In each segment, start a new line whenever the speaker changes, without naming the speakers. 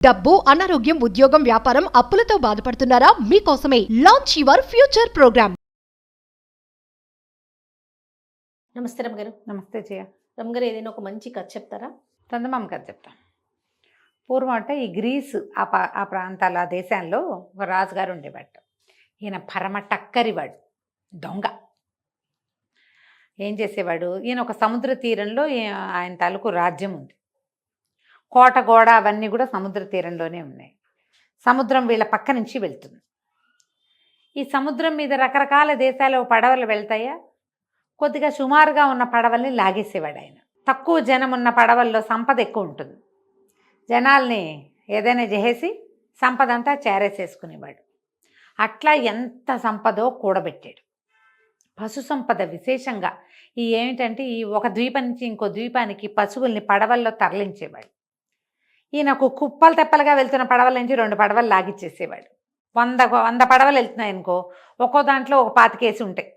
డబ్బు, అనారోగ్యం, ఉద్యోగం, వ్యాపారం, అప్పులతో బాధపడుతున్నారా? మీకోసమే లాంచ్ యువర్ ఫ్యూచర్ ప్రోగ్రామ్.
నమస్తే రమ్మగారు.
నమస్తే జయ.
రమ్మగారు, ఏదైనా ఒక మంచి కథ చెప్తారా?
చందమామ కథ చెప్తాను. పూర్వం అంటే ఈ గ్రీసు ఆ ప్రాంతాల దేశాల్లో ఒక రాజుగారు ఉండేవాడు. ఈయన పరమ టక్కరివాడు, దొంగ. ఏం చేసేవాడు, ఈయన ఒక సముద్ర తీరంలో ఆయన తాలూకు రాజ్యం ఉంది. కోట గోడ అవన్నీ కూడా సముద్ర తీరంలోనే ఉన్నాయి. సముద్రం వీళ్ళ పక్క నుంచి వెళ్తుంది. ఈ సముద్రం మీద రకరకాల దేశాల పడవలు వెళ్తాయా, కొద్దిగా సుమారుగా ఉన్న పడవల్ని లాగేసేవాడు ఆయన. తక్కువ జనం ఉన్న పడవల్లో సంపద ఎక్కువ ఉంటుంది. జనాల్ని ఏదైనా చేసి సంపద అంతా చేరేసేసుకునేవాడు. అట్లా ఎంత సంపదో కూడబెట్టాడు. పశు సంపద విశేషంగా ఏమిటంటే ఈ ఒక ద్వీపం నుంచి ఇంకో ద్వీపానికి పశువుల్ని పడవల్లో తరలించేవాడు. ఈయనకు కుప్పలు తెప్పలుగా వెళ్తున్న పడవల నుంచి 2 పడవలు లాగిచ్చేసేవాడు. 100 పడవలు వెళ్తున్నాయి అనుకో, ఒక్కో దాంట్లో ఒక 25 ఉంటాయి.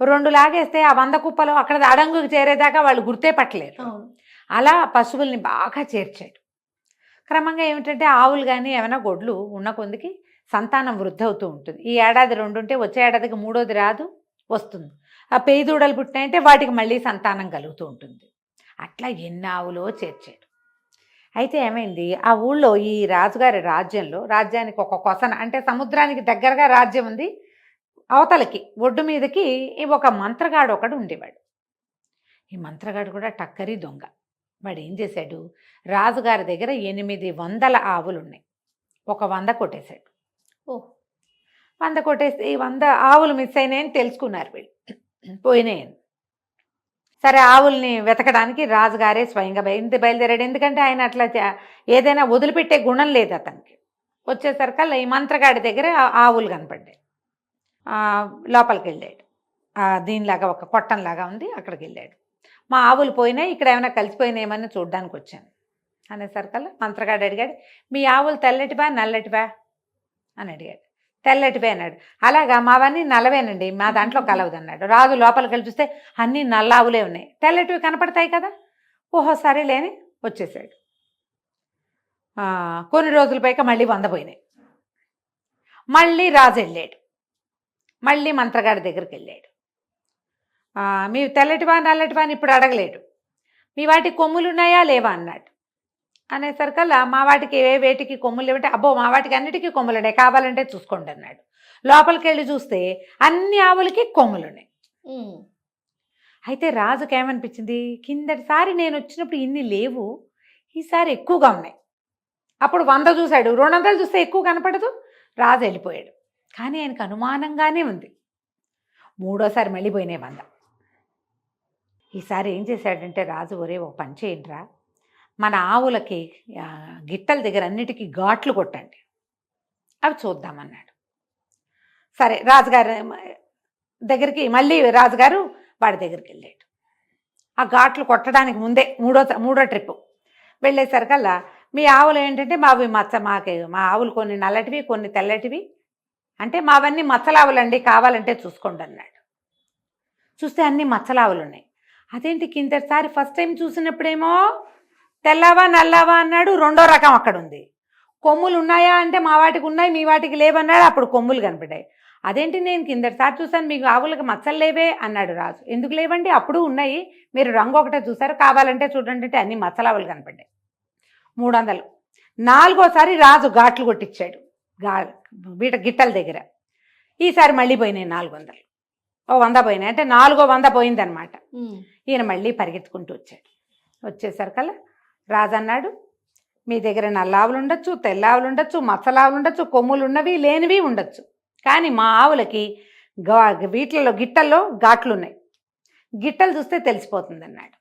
2 లాగేస్తే ఆ 100 కుప్పలు అక్కడ అడంగుకి చేరేదాకా వాళ్ళు గుర్తే పట్టలేరు. అలా పశువుల్ని బాగా చేర్చాడు. క్రమంగా ఏమిటంటే ఆవులు కానీ ఏమైనా గొడ్లు ఉన్న కొందికి సంతానం వృద్ధి అవుతూ ఉంటుంది. ఈ ఏడాది 2 ఉంటే వచ్చే ఏడాదికి 3వది రాదు, వస్తుంది. ఆ పెయ్యి దూడలు పుట్టినాయంటే వాటికి మళ్ళీ సంతానం కలుగుతూ ఉంటుంది. అట్లా ఎన్ని ఆవులో చేర్చాడు. అయితే ఏమైంది, ఆ ఊళ్ళో ఈ రాజుగారి రాజ్యానికి ఒక కొసన, అంటే సముద్రానికి దగ్గరగా రాజ్యం ఉంది, అవతలకి ఒడ్డు మీదకి ఒక మంత్రగాడు ఒకడు ఉండేవాడు. ఈ మంత్రగాడు కూడా టక్కరి దొంగ. వాడు ఏం చేశాడు, రాజుగారి దగ్గర 800 ఆవులు ఉన్నాయి. ఒక 100 కొట్టేశాడు. 100 కొట్టేస్తే ఈ 100 ఆవులు మిస్ అయినాయని తెలుసుకున్నారు వీళ్ళు, పోయినాయని. సరే, ఆవుల్ని వెతకడానికి రాజుగారే స్వయంగా బయలుదేరాడు. ఎందుకంటే ఆయన అట్లా ఏదైనా వదిలిపెట్టే గుణం లేదు అతనికి. వచ్చేసరికల్లా ఈ మంత్రగాడి దగ్గర ఆవులు కనపడ్డాయి. లోపలికి వెళ్ళాడు. దీనిలాగా ఒక కొట్టంలాగా ఉంది, అక్కడికి వెళ్ళాడు. మా ఆవులు పోయినాయి, ఇక్కడ ఏమైనా కలిసిపోయినాయేమని చూడడానికి వచ్చాను అనేసరికల్లా మంత్రగాడు అడిగాడు, మీ ఆవులు తెల్లటివా నల్లటివా అని అడిగాడు. తెల్లటివే అన్నాడు. అలాగా, మావన్నీ నల్లవేనండి, మా దాంట్లో కలవదు అన్నాడు. రాజు లోపలికి వెళ్ళి చూస్తే అన్నీ నల్ల ఆవులే ఉన్నాయి, తెల్లటివి కనపడతాయి కదా. ఓహో సరేలేని వచ్చేసాడు. కొన్ని రోజుల పైక మళ్ళీ 100 పోయినాయి. మళ్ళీ రాజు వెళ్ళాడు. మళ్ళీ మంత్రగాడి దగ్గరికి వెళ్ళాడు. మీ తెల్లటివా నల్లటివా అని ఇప్పుడు అడగలేడు. మీ వాటికి కొమ్ములు ఉన్నాయా లేవా అన్నాడు. అనేసరికల్లా మా వాటికి వేటికి కొమ్ములు ఏమంటే, అబ్బో మా వాటికి అన్నిటికీ కొమ్ములు ఉన్నాయి, కావాలంటే చూసుకోండి అన్నాడు. లోపలికి వెళ్ళి చూస్తే అన్ని ఆవులకి కొమ్ములు ఉన్నాయి. అయితే రాజుకి ఏమనిపించింది, కిందటిసారి నేను వచ్చినప్పుడు ఇన్ని లేవు, ఈసారి ఎక్కువగా ఉన్నాయి. అప్పుడు 100 చూశాడు, 200 చూస్తే ఎక్కువ కనపడదు. రాజు వెళ్ళిపోయాడు. కానీ ఆయనకు అనుమానంగానే ఉంది. 3వసారి మళ్ళీ పోయినాయి 100. ఈసారి ఏం చేశాడంటే రాజు, ఒరే ఒక పని చేయండిరా, మన ఆవులకి గిట్టల దగ్గర అన్నిటికీ ఘాట్లు కొట్టండి, అవి చూద్దామన్నాడు. సరే, రాజుగారు దగ్గరికి మళ్ళీ రాజుగారు వాడి దగ్గరికి వెళ్ళాడు. ఆ ఘాట్లు కొట్టడానికి ముందే మూడో ట్రిప్పు వెళ్ళేసరికల్లా, మీ ఆవులు ఏంటంటే మావి మా ఆవులు కొన్ని నల్లటివి కొన్ని తెల్లటివి, అంటే మావన్నీ మచ్చలావులండి, కావాలంటే చూసుకోండి అన్నాడు. చూస్తే అన్నీ మచ్చలావులు ఉన్నాయి. అదేంటి, కిందటిసారి ఫస్ట్ టైం చూసినప్పుడేమో తెల్లవా నల్లవా అన్నాడు, 2వ రకం అక్కడ ఉంది. కొమ్ములు ఉన్నాయా అంటే మా వాటికి ఉన్నాయి, మీ వాటికి లేవన్నాడు, అప్పుడు కొమ్ములు కనపడ్డాయి. అదేంటి, నేను కిందటిసారి చూసాను, మీకు ఆవులకు మచ్చలు లేవే అన్నాడు రాజు. ఎందుకు లేవండి, అప్పుడు ఉన్నాయి, మీరు రంగు ఒకటే చూసారు, కావాలంటే చూడండి అంటే అన్ని మచ్చలావులు కనపడ్డాయి. 300. 4వసారి రాజు ఘాట్లు కొట్టించాడు గిట్టల దగ్గర. ఈసారి మళ్ళీ పోయినాయి 400. 100 పోయినాయి, అంటే 4వ 100 పోయిందనమాట. ఈయన మళ్ళీ పరిగెత్తుకుంటూ వచ్చాడు. వచ్చేసరికల్లా రాజు అన్నాడు, మీ దగ్గర నల్ల ఆవులు ఉండొచ్చు, తెల్ల ఆవులు ఉండొచ్చు, మచ్చలావులు ఉండొచ్చు, కొమ్ములు ఉన్నవి లేనివి ఉండొచ్చు, కానీ మా ఆవులకి వీటిల్లో గిట్టల్లో ఘాట్లు ఉన్నాయి, గిట్టలు చూస్తే తెలిసిపోతుంది అన్నాడు.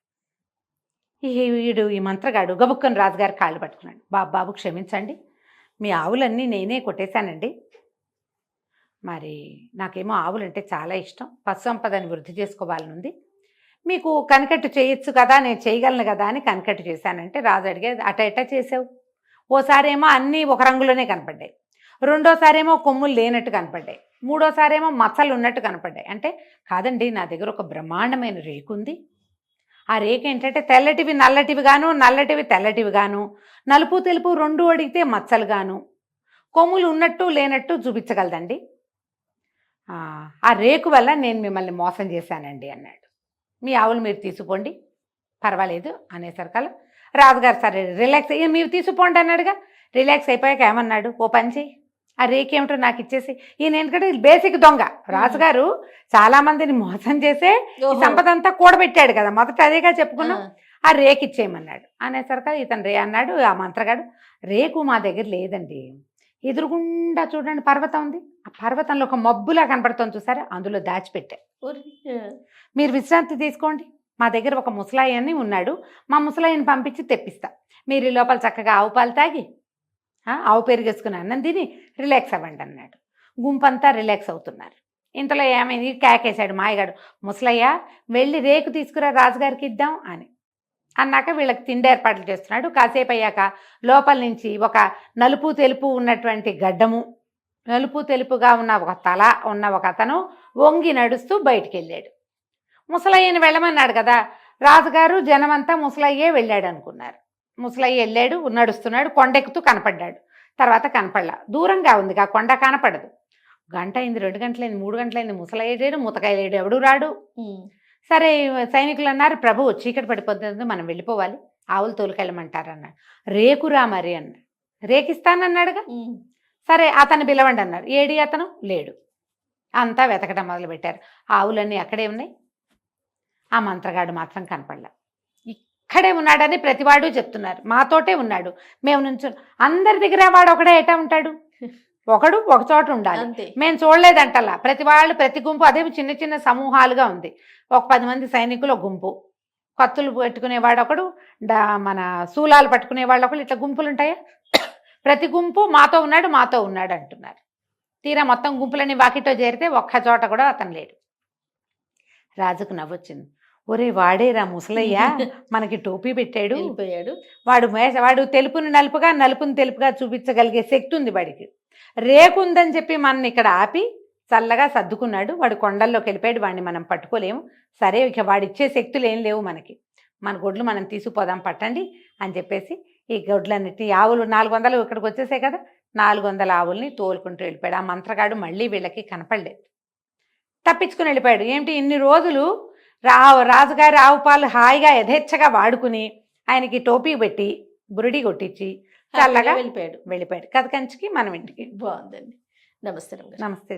ఈ మంత్రగాడు గబుక్కని రాజుగారి కాళ్ళు పట్టుకున్నాడు. బాబు క్షమించండి, మీ ఆవులన్నీ నేనే కొట్టేశానండి. మరి నాకేమో ఆవులంటే చాలా ఇష్టం, పశు సంపదని వృద్ధి చేసుకోవాలనుంది, మీకు కనికట్టు చేయొచ్చు కదా, నేను చేయగలను కదా అని కనికట్టు చేశానంటే రాజు అడిగేది, అట చేసావు? ఓసారేమో అన్నీ ఒక రంగులోనే కనపడ్డాయి, 2వసారేమో కొమ్ములు లేనట్టు కనపడ్డాయి, 3వసారేమో మచ్చలు ఉన్నట్టు కనపడ్డాయి. అంటే కాదండి, నా దగ్గర ఒక బ్రహ్మాండమైన రేకు ఉంది, ఆ రేకు ఏంటంటే తెల్లటివి నల్లటివి గాను, నల్లటివి తెల్లటివి గాను, నలుపు తెలుపు రెండు అడిగితే మచ్చలు గాను, కొమ్ములు ఉన్నట్టు లేనట్టు చూపించగలదండి. ఆ రేకు వల్ల నేను మిమ్మల్ని మోసం చేశానండి అన్నాడు. మీ ఆవులు మీరు తీసుకుపోండి, పర్వాలేదు అనేసరికల్లా రాజుగారు సరే రిలాక్స్ అయ్యి మీరు తీసుకుపోండి అన్నాడుగా. రిలాక్స్ అయిపోయాక ఏమన్నాడు, ఓ పని చెయ్యి, ఆ రేక్ ఏమిటో నాకు ఇచ్చేసి. ఈయన ఎందుకంటే బేసిక్ దొంగ రాజుగారు, చాలా మందిని మోసం చేసే ఈ సంపద అంతా కూడబెట్టాడు కదా, మొదట అదేగా చెప్పుకున్నాం. ఆ రేకు ఇచ్చేయమన్నాడు. అనేసరికి ఇతను అన్నాడు ఆ మంత్రగాడు, రేకు మా దగ్గర లేదండి, ఎదురుగుండా చూడండి పర్వతం ఉంది, ఆ పర్వతంలో ఒక మబ్బులా కనపడుతుంది చూసారా, అందులో దాచిపెట్టా, మీరు విశ్రాంతి తీసుకోండి, మా దగ్గర ఒక ముసలాయన్ని ఉన్నాడు, మా ముసలాయన్ని పంపించి తెప్పిస్తా, మీరు ఈ లోపల చక్కగా ఆవు పాలు తాగి ఆవు పెరిగేసుకుని అన్నం తిని రిలాక్స్ అవ్వండి అన్నాడు. గుంపంతా రిలాక్స్ అవుతున్నారు. ఇంతలో ఏమైంది, కేకేశాడు మాయగాడు, ముసలయ్య వెళ్ళి రేకు తీసుకురా రాజుగారికి ఇద్దాం అని అన్నాక వీళ్ళకి తిండి ఏర్పాట్లు చేస్తున్నాడు. కాసేపు అయ్యాక లోపల నుంచి ఒక నలుపు తెలుపు ఉన్నటువంటి గడ్డము, నలుపు తెలుపుగా ఉన్న ఒక తల ఉన్న ఒక అతను వంగి నడుస్తూ బయటికి వెళ్ళాడు. ముసలయ్యని వెళ్ళమన్నాడు కదా రాజుగారు, జనమంతా ముసలయ్యే వెళ్ళాడు అనుకున్నారు. ముసలయ్య వెళ్ళాడు, నడుస్తున్నాడు, కొండెక్కుతూ కనపడ్డాడు. తర్వాత కనపడలా, దూరంగా ఉంది ఆ కొండ, కనపడదు. గంట అయింది, 2 గంటలైంది, 3 గంటలైంది, ముసలయ్య లేడు, ముతకాయ లేడు, ఎవడు రాడు. సరే సైనికులు అన్నారు, ప్రభు చీకటి పడిపోతుంది, మనం వెళ్ళిపోవాలి, ఆవులు తోలుకెళ్ళమంటారు అన్నాడు. రేకురా మరి అన్నాడు. రేకిస్తానన్నాడుగా. సరే అతను పిలవండి అన్నారు. ఏడి అతను లేడు. అంతా వెతకడం మొదలుపెట్టారు. ఆవులన్నీ అక్కడే ఉన్నాయి, ఆ మంత్రగాడు మాత్రం కనపడలా. ఇక్కడే ఉన్నాడని ప్రతివాడు చెప్తున్నారు, మాతోటే ఉన్నాడు, మేము నుంచి అందరి దగ్గర వాడు ఒకడే ఎటా ఉంటాడు, ఒకడు ఒక చోట ఉండాలి, మేము చూడలేదంటలా. ప్రతి గుంపు అదే చిన్న చిన్న సమూహాలుగా ఉంది. ఒక 10 మంది సైనికులు ఒక గుంపు, కత్తులు పెట్టుకునేవాడు ఒకడు, మన శూలాలు పట్టుకునేవాళ్ళు ఒకడు, ఇట్లా గుంపులు ఉంటాయా, ప్రతి గుంపు మాతో ఉన్నాడు అంటున్నారు. తీరా మొత్తం గుంపులని వాకిట్లో చేరితే ఒక్క చోట కూడా అతను లేడు. రాజుకు నవ్వొచ్చింది. ఒరే వాడేరా ముసలయ్య, మనకి టోపీ పెట్టాడు, వాడు తెలుపుని నలుపుగా, నలుపుని తెలుపుగా చూపించగలిగే శక్తి ఉంది వాడికి, రేకుందని చెప్పి మన ఇక్కడ ఆపి చల్లగా సర్దుకున్నాడు. వాడు కొండల్లోకి వెళ్ళిపోయాడు, వాడిని మనం పట్టుకోలేము. సరే ఇక వాడిచ్చే శక్తులు ఏం లేవు మనకి, మన గొడ్లు మనం తీసుకుపోదాం పట్టండి అని చెప్పేసి ఈ గొడ్లన్నిటి ఆవులు 400 ఇక్కడికి వచ్చేసాయి కదా, 400 ఆవుల్ని తోలుకుంటూ వెళ్ళిపోయాడు. ఆ మంత్రగాడు మళ్ళీ వీళ్ళకి కనపడలేదు, తప్పించుకుని వెళ్ళిపోయాడు. ఏమిటి ఇన్ని రోజులు రాజుగారి ఆవు పాలు హాయిగా యథేచ్ఛగా వాడుకుని ఆయనకి టోపీ పెట్టి బురుడి కొట్టించి చల్లగా వెళ్ళిపోయాడు. కథ కంచికి మనం ఇంటికి.
బాగుందండి. నమస్తే.
నమస్తే.